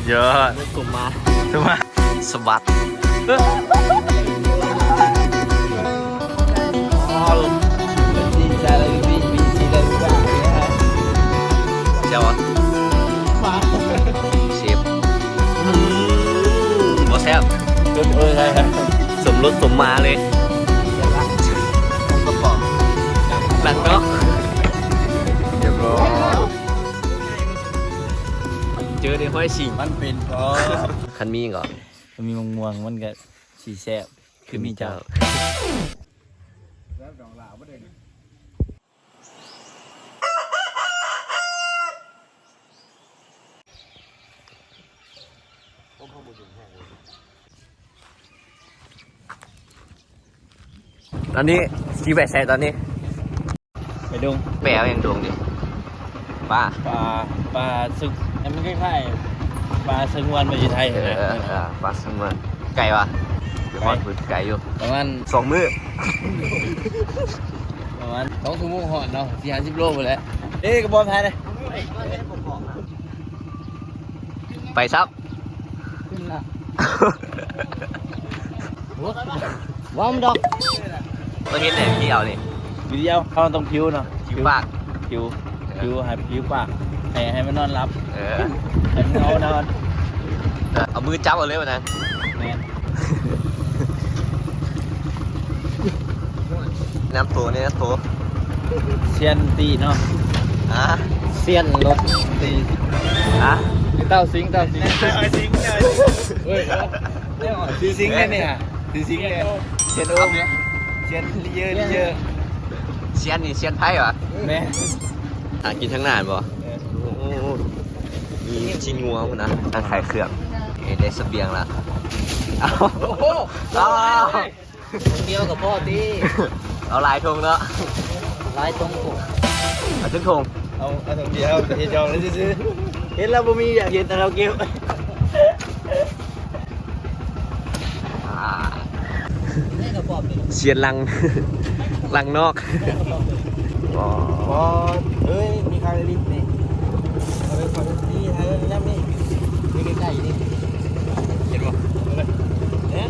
เยอะสุ่มมาสบัดดีใจเลยพี่มีสีแดงกว่าเจ้าเชฟบอแซ่บใช่ครับสมรสสมมาเลยกระป๋องหลังเนาะเดี๋ยวรอเจอในห้อยชิงมันเป็นเพราะคันมีก่อนมีม่วงมันก็สีแซ่บคือมีเจ้าตอนนี้ขี่ไปแซ่ตอนนี้ไปดงแปลว่ายังดวงดิปลาซึกมันคล้ายๆปลาซึงวันมาอยู่ไทยเลยปลาซึงวันไก่วะเดี๋ยวพอดไก่อยู่ประมาณ2 มื้อประมาณ2 ชั่วโมงหอดเนาะ40 โลไปแล้วกระบอกไทยเลยไปซับขึ้นละว้าวดอกตัวเห็นเนี่ยพี่เอานี่วิดีโอเขาต้องผิวเนาะผิวปากผิวให้ผิวปากให้มันนอนรับให้มันนอนเอามือจับเอาเลยวันนั้นน้ำตัวนี่น้ำตัวเซียนตีเนาะเซียนรถตีเต้าสิงเฮ้ยตีสิงเนี่ยตีสิงเนี่ยเซียนโอ้เนี่ยเซียนเยอะเซียนนี่เซียนไพ่เหรอแม่กินทั้งนานป่ะมีชิ้นงัวมั้งนะขายเครื่องได้เสบียงละเดียวกับพ่อตีเอาลายธงเนาะลายธงเอาชุดธงเอาธงเดียวเห็นจองเลยซื้อเห็นแล้วบ่มีอยากเห็นแต่เราเก็บเสียนลังนอกเฮ้ยมีคาร์ลิฟนี่เอาไปขอที่ไทยน้ำนี่มีใกล้ๆนี่เห็นป่ะเนี่ย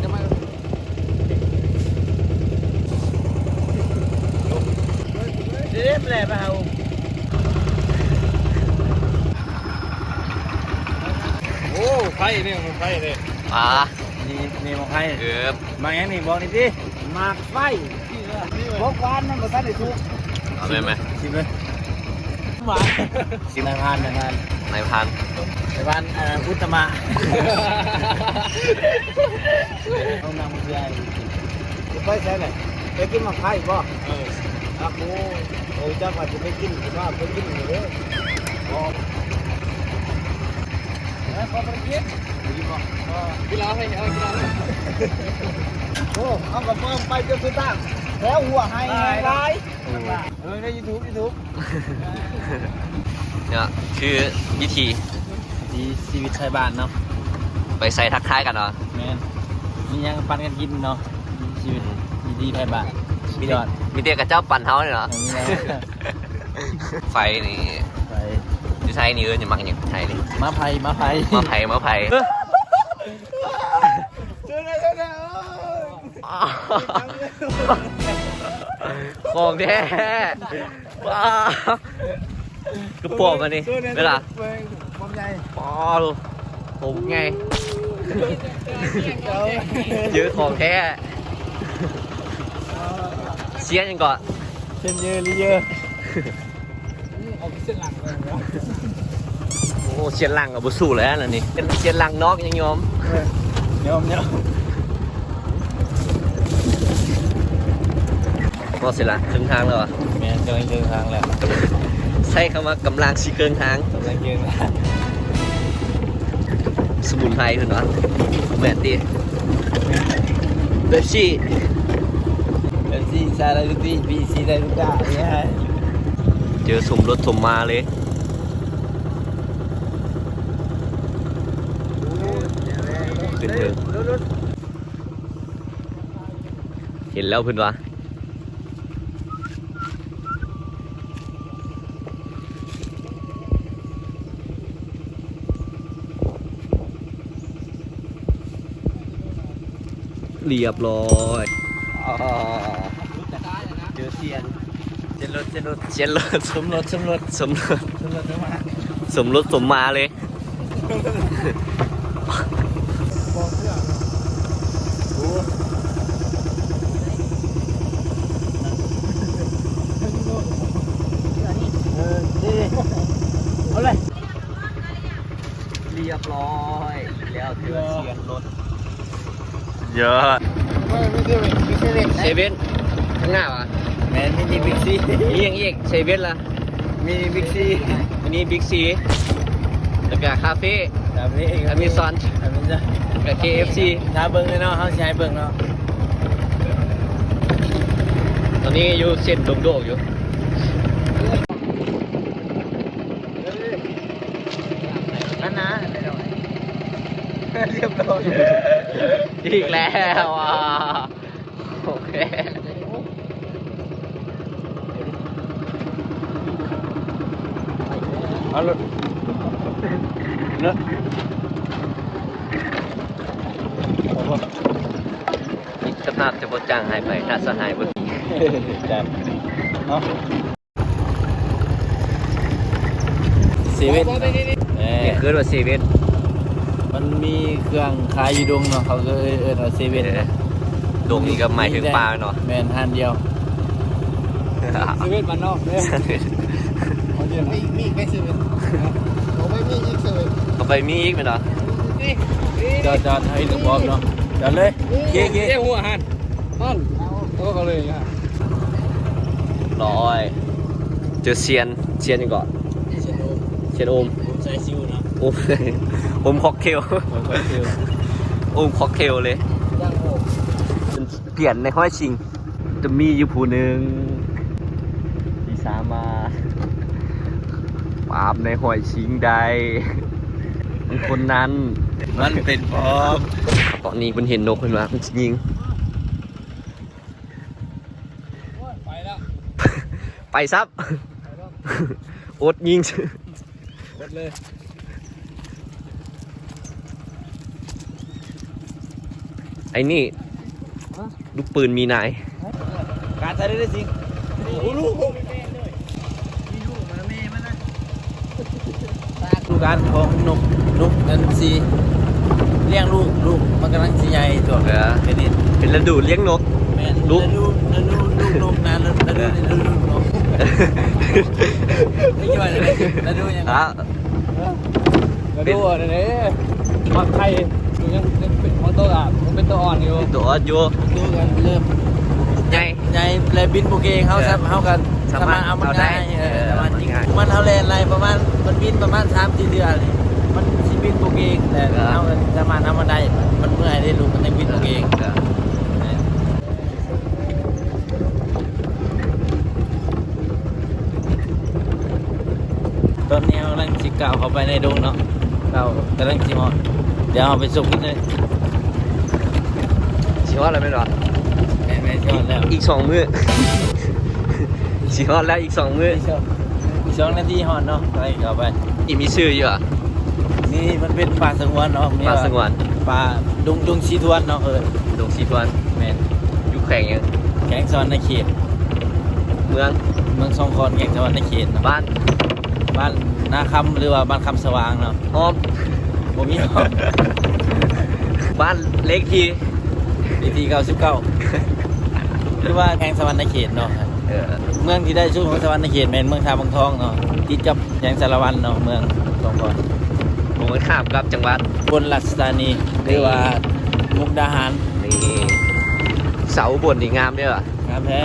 จะมาเด็บแหละมาเอาโอ้ไฟเนี่ยมันไฟเลยนี่มองไฟมาอย่างนี้บอกนี่ดิมากไฟบอกวานนั่นก็ท่านได้ทุกเอาไหมชิมเลยหวานชิมนายพันอุตมะต้องนำเพื่อนไปใช่ไหมไปกินมะพร้าวบ่ครับโอ้เจ้าว่าจะไปกินว่าไปกินเลยพอไปกินกินแล้วให้กินแล้วโอ้เอากระเป๋าไปเจ้าสุดท้ายแล้วหัวให้ไรในยูทูบเนี่ยคือวิธีชีวิตชายบ้านเนาะไปใส่ทักทายกันเนาะแม่มียังปั่นกันกินเนาะชีวิตดีไทยบ้านมีเดียกับเจ้าปั่นเท้าเลยเนาะไฟนี่ที่ไทยนี่อย่ามักอย่างไทยนี่มาไผ่ของแท้ว้ากระป๋องมันนี่เวลาผมไงเยอะของแท้เสียนยังก่อนเส้นเยอะเอาเส้นหลังเลยโอ้เสียนหลังกับบุษูแล้วนะนี่เป็นเสียนหลังนอกยังยอมพอเสร็จละครึ่งทางแล้วอ่ะแม่เดินทางแล้วใช่คำว่ากำลังชีเกินทางสมุนไพรถูกไหมแม่ตีเบปซี่ซาลาลูตี้บีซีได้ลูกได้เนี่ยเจอสมรสสมมาเลยขึ้นเถอะเห็นแล้วเพื่อนวะ เรียบร้อยเจอเซียนเซียนรถ เชียนรถ สมรส สมรส สมรสมา สมรสสมมาเลยเอาเลย เรียบร้อยแล้วเจอเชียนรถเยอะ เซเว่นข้างหน้าวะ แมนมินิบิ๊กซี มีอย่างอีกเซเว่นละ มินิบิ๊กซี อันนี้บิ๊กซีแล้วก็คาเฟ่ แบบนี้ อเมซอน แบบนี้จ้ะ กับ KFC ถ้าเบิ้งเลยเนาะเขาใช้เบิ้งเนาะ ตอนนี้อยู่เส้นโด่งๆอยู่นั่นนะเรียบร้อยอีกแล้วอ่ะโอเคเอารถเนาะ อีกสภาพจะบดจ้างหายไปถ้าสหายบด จัดเนาะเซเว่น เนี่ยคือว่าเซเว่น มันมีเครื่องขายอยู่ดงเนาะเขาก็เอิ้นว่าเซเว่น ดงนี่ก็หมายถึงปลาเนาะ แมนฮันเดียวเซเว่นมันนอกเนี่ยมีอีกไหมเซเว่นเราไม่มีอีกเซเว่น ต่อไปมีอีกไหมเนาะ จอดให้ลูกบอกเนาะจอดเลยเกี้ยหัวหันก็เลยอ่ะ ร้อยเจอเซียนยังก่อนเซียนโอม ใส่ซิวเนาะ โอมค็อกเทลโอมค็อกเทลเลย ย่างโอ้ เปลี่ยนในห้อยชิง จะมีอยู่ผู้หนึ่งที่สามมาปราบในห้อยชิงใดคนนั้น มันเป็นพร้อม ตอนนี้มันเห็นนกขึ้นมามันยิง ไปแล้ว ไปซับอดยิง หมดเลย ไอ้นี่ลูกปืนมีนาย การใช้ได้จริงโอ้ลูกมีลูกมันแม่มันนะดูการของนกนั่นสิเลี้ยงลูกมันกำลังสิใหญ่ตัว เป็นนี่ เป็นฤดูเลี้ยงนก แม่ ลูก ลูกนกนะลูกนกไม่ช่วยเลยแล้วดูยังไง อ่ะ แล้วดูอะไรเนี่ยมักไข่ยังเป็นมอเตอร์อ่ะมันเป็นตัวอ่อนอยู่ ตัวออดอยู่ ดูกันเริ่ม ใหญ่ ใหญ่เลยบินโปรเกงเขาเขากัน สามารถ เอามัน เอาได้ ได้ประมาณจริง ง่าย มันเขาแลนอะไรประมาณมันบินประมาณ3-4 เดือนนี่มันสิบินโปรเกงแต่เอาสามารถเอามันได้มันเมื่อยได้ลูกมันยังบินโปรเกง ตอนนี้เรากำลังจิกล่าวเข้าไปในดงเนาะเรากำลังจิมอเดี๋ยวเอาไปส่งที่เลย ชิฮอดแล้วไหมหรอ แม่ชอบแล้ว อีก2 มื้อ ชิฮอดแล้วอีก2 มื้อ อีก2 นาทีหอนเนาะไปเข้าไป อีมีชื่ออยู่อ่ะ นี่มันเป็นป่าสงวนเนาะ ป่าสงวน ป่าดงชีทวนเนาะดงสีทวน แม่น อยู่แข่งยัง แกงซอนในเขต เมือง เมืองสองคอนแกงซอนในเขตเนาะ บ้าน บ้านนาคำหรือว่าบ้านคำสว่างเนาะ หอม บ่มีหอม บ้านเล็กที ที99หรือว่าแกงสวรรค์ในเขตเนาะ เออ เมืองที่ได้ชื่อของสวรรค์ในเขตเป็นเมืองท่าบางทองเนาะติดกับแขวงสารวันเนาะเมืองสองคน ผมก็ข้ามกับจังหวัด บนลักษณะนี้หรือว่ามุกดาหาร นี่เสาบนดีงามเด้อ งามแท้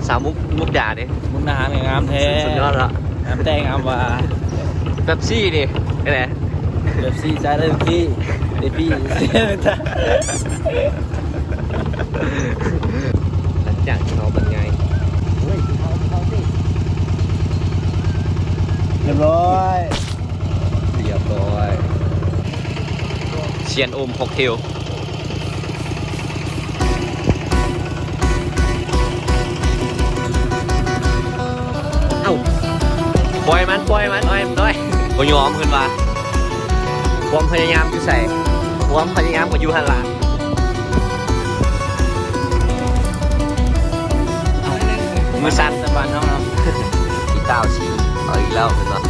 เสามุกดาเนี่ย มุกดาหารก็งามแท้ สุดยอดละ งามแต่งามว่า เป๊ปซี่นี่นี่แหละ แบบซีจ้าเรื่องที่เดพี่ หลังจากที่เราบรรยาย เรียบร้อย เรียบร้อยเชียนโอมค็อกเทลเอ้าปล่อยมันด้วยก็ยอมขึ้นมาความพยายามอยู่ใส่ความพยายามก็อยู่หันหลัง มือสั่น สบานน้องเนาะ พี่เต้าชิงเอาอีกแล้วเห็นปะ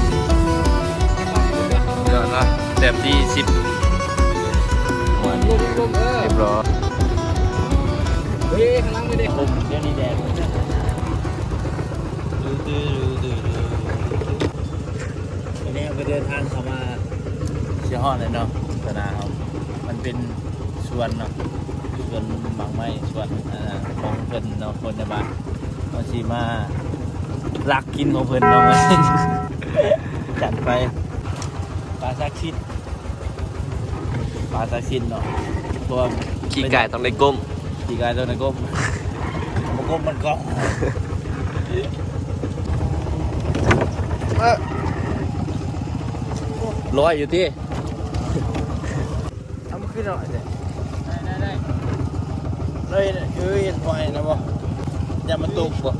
เดี๋ยวนะเต็มที่10หมดเรียบร้อยเฮ้ยข้างล่างไม่ได้ผมเดี๋ยวนี้แดดวันนี้ไปเดินทางเข้ามาเชียร์ฮอดเลยเนาะสนามมันเป็นสวนเนาะสวนบางไม้สวนของเพิ่นเนาะคนในบ้านมาชีมาลักกินของเพิ่นเนาะ จัดไปปลาซักชิดเนาะตัว ขี้ไก่ต้องได้ก้ม ขี่กายตัวไหนก้มมันก้มมันก้มร้อยอยู่ที่เอามาขึ้นหน่อยสิได้เลยเห็นไฟนะบ่อย่ามันตกบ่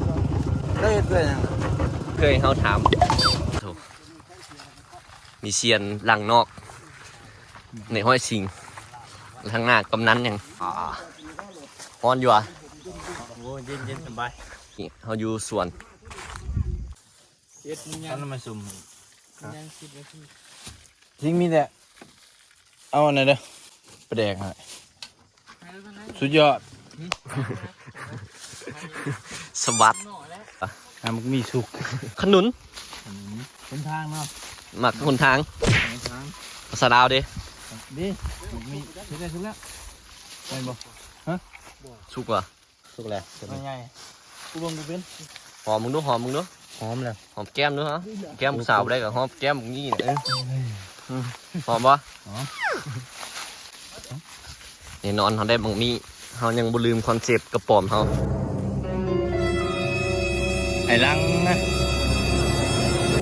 ได้เลยนะ เคยเขาถามโถ่มีเซียนหลังนอก ในห้อยชิงทางหน้ากำนันยังฮอนอยู่อ่ะ โอ้เย็นสบาย นี่เขาอยู่สวน ตอนนั้นมาซุ่มทิ้งมีแต่เอาอันไหนเด้อประแดกให้สุดยอด สวัสด มันมีสุก ขนุน เป็นทางเนาะ หมักคนทาง เป็นทาง ภาษาดาวดิ ดีมีสุกแล้วไปบ่ สุกว่ะ สุกแล้วไม่ง่ายกูบังกูเป็น หอมมึงดูหอมมึงดู หอมแล้ว หอมแก้มดูฮะแก้มสาวได้กับหอมแก้มมึงนี่เนี่ยหอมปะนี่นอนเขาได้บางมีเขายังบ่ลืมคอนเซปต์กระป๋อมเขา ไอ้ลังนะ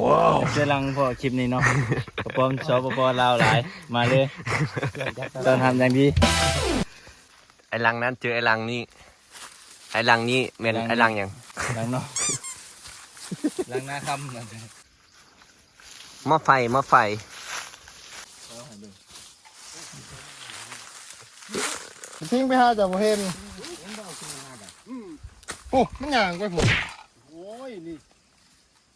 ว้าวเจอลังพอคลิปนี้เนาะกระป๋อมสปปลาวหลายมาเลยตอนทำอย่างดี ไอ้ลังนั้นเจอไอ้ลังนี่ไอ้ลังนี่เป็นไอ้ลังยัง ลังเนาะลังหน้าคำ หม้อไฟหม้อไฟ ทิ้งไปหาจากบ่เห็นโอ้มันย่างไปผมโอ้ยนี่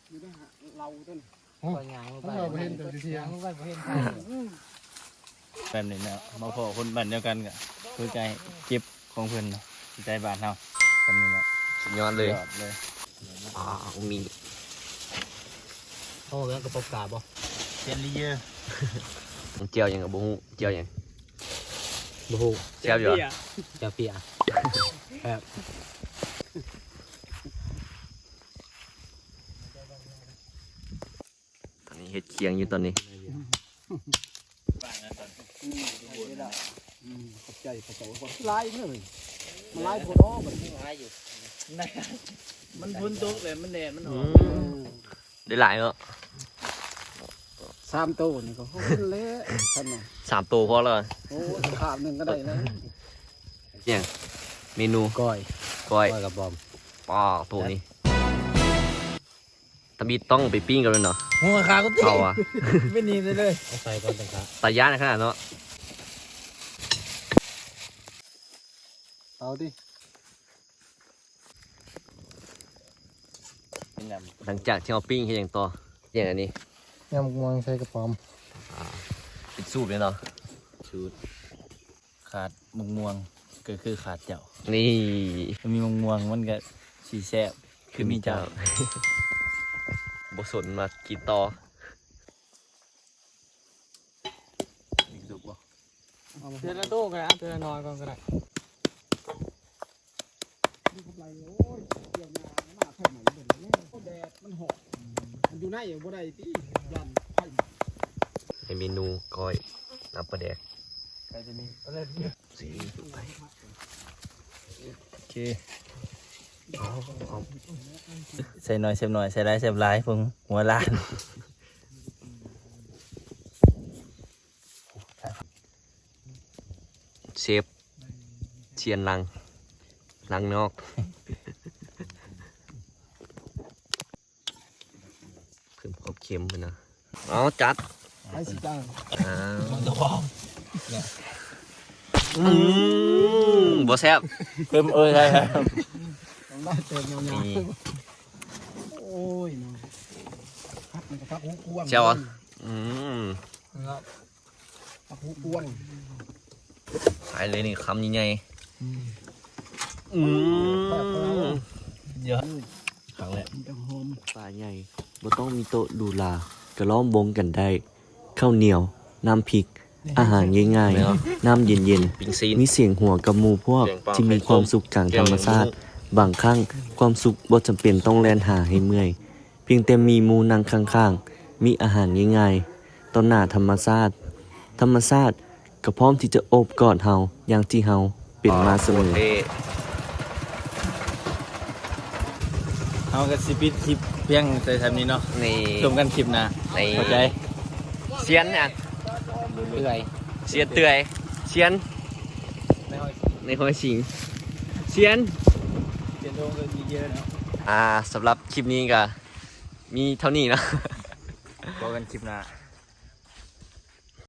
อยู่ได้หาเราต้นโอ้ยมันบ่เห็นแต่เสียง แบบนี้เนาะมาพอคนบ้านเดียวกันก็คือใจเก็บของเพื่อนเนาะใจบ้านเฮาทำนี่เนาะ สุดยอดเลย ยอดเลย มี โอ้แล้วกระป๋องกาบ่ เจนลีเยอร์ เจียวยังกับบุ้งเจียวยัง บ่ฮู้ เจียวอยู่อะ จะเปียครับ ตอนนี้เห็ดเคียงอยู่ตอนนี้ ขอบใจขอบใจลายเลยมันลายบ่ดอกมันลายอยู่ มันพ้นตกเลยมันแดดมันออก ได้หลายเนาะ 3โตนี่ก็ขึ้นแล้วท่านน่ะ 3 ตัวพอแล้ว โอ้ขาบนึงก็ได้นะ เนี่ยเมนู ก้อย ก้อย กับบอม ปอตัวนี้ตะบีต้องไปปิ้งกันเลยเนาะ หัวขาก็ตี เอาอ่ะ ไม่นีเลย เอาใส่ก่อนจังครับ ตายย่านขนาดเนาะ เอาดิ หลังจากที่เอาปิ้งให้อย่างต่ออย่างอันนี้ ยำงวงใส่กระป๋อม เป็นสูบเลยเนาะ ชุดขาดมะม่วงก็คือขาดเจ้า นี่ มันมีมะม่วงมันก็สีแซ่บคือมีเจ้า บสนมากินต่อ เดือนละตู้ก็ได้เดือนละนอนก่อนก็ได้แดดมันหอมมันอยู่ในอยู่บ่ได้ที่ยันไผ่ ให้เมนูก้อยน้ำปลาแดก ก็จะมี สีไป โอเค เอา ใส่หน่อยใส่หน่อยใส่ได้ใส่หลายเพิ่งหัวล้าน เชฟเชียนลังลังนอกเพิ่มความเค็มไปนะเอาจัด ไอ้สิจ้าง มันจะพร้อม บ่แซ่บ เพิ่มใช่ครับ ได้เต็มยาวๆโอ้ยเนาะพักมันก็พักหูกวง เจ้าอ่ะพักหูกวง ใส่เลยนี่คำใหญ่เยอะครั้งแรก มันจะหอม ปลาใหญ่บ่ต้องมีโต๊ะดูลากระล้อมวงกันได้ข้าวเหนียวน้ำพริก อาหารง่ายๆน้ำเย็นๆมีเสียงหัวกับหมู่พวกที่มีความสุขกลางธรรมชาติบางครั้งความสุขบ่จำเป็นต้องแล่นหาให้เมื่อยเพียงแต่มีหมู่นั่งข้างๆมีอาหารง่ายๆต่อหน้าธรรมชาติก็พร้อมที่จะโอบกอดเฮาอย่างที่เฮาเป็นมาเสมอ เอากระสิปิดคลิปเพียงแต่ทำนี้เนาะ นี่ ชมกันคลิปหนะเข้าใจ เสียนอ่ะ เรื่อย เสียนเตื่อยเสียนในห้อยสิงเสียน เปลี่ยนโดงก็มีเยอะเนาะ สำหรับคลิปนี้ก็มีเท่านี้นะ พบกันคลิปหน้า